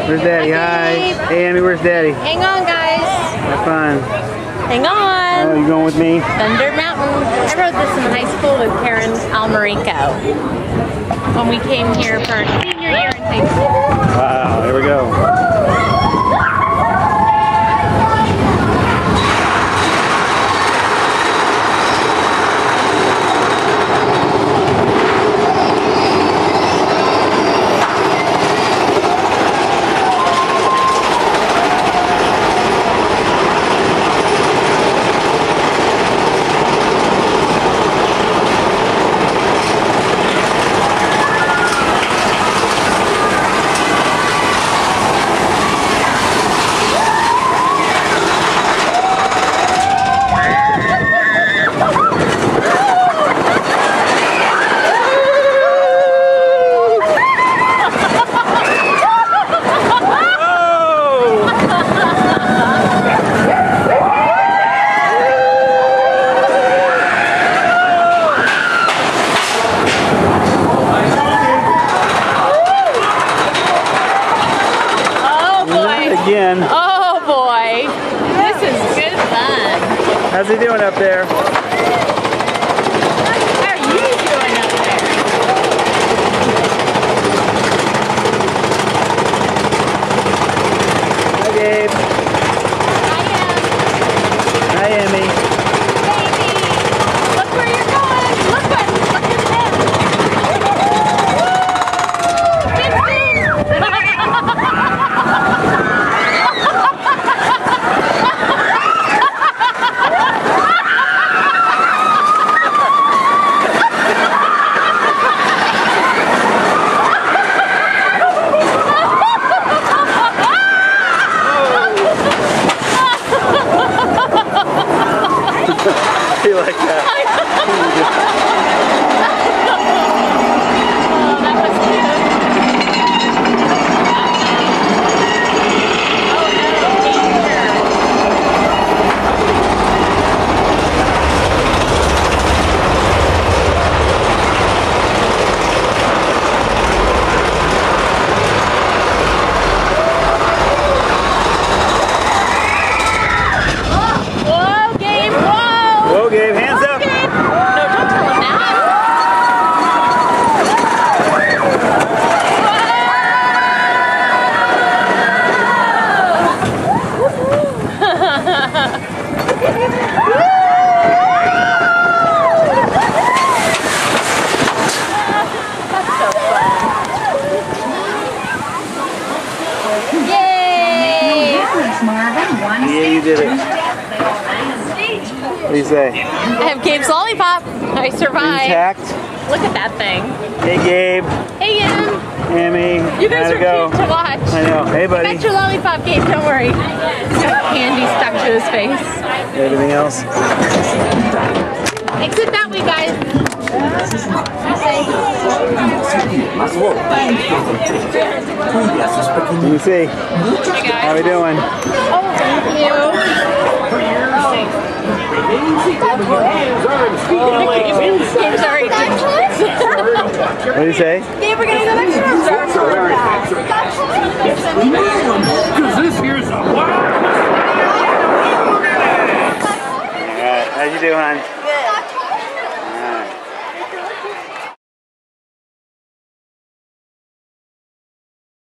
Where's Daddy? Hi. Hey, Amy, where's Daddy? Hang on, guys. Have fun. Hang on. Oh, you going with me? Thunder Mountain. I rode this in high school with Karen Almarico when we came here for our senior year in high school. Wow, here we go. Again. Oh boy, this is good fun. How's he doing up there? How are you doing up there? Hi, Gabe. Hi, Amy. Baby, look where you're going. Look at him. You like that? Oh, that was cute. Oh no, danger. Whoa, Gabe, whoa! Whoa, Gabe, hands up. No, don't tell him that. That's so fun. Yay! Yeah, you did it. What do you say? I have Gabe's lollipop. I survived. Intact? Look at that thing. Hey, Gabe. Hey, Ian. Amy. You guys are go. cute to watch. I know. Hey, buddy. Got your lollipop, Gabe. Don't worry. He's got candy stuck to his face. Anything else? Exit that way, guys. Let me see. Hey, guys. How we doing? Oh, thank you. Gabe's already What do you say? Gabe, we're gonna go next to our Star Because this here's a Alright, how'd you do, hon?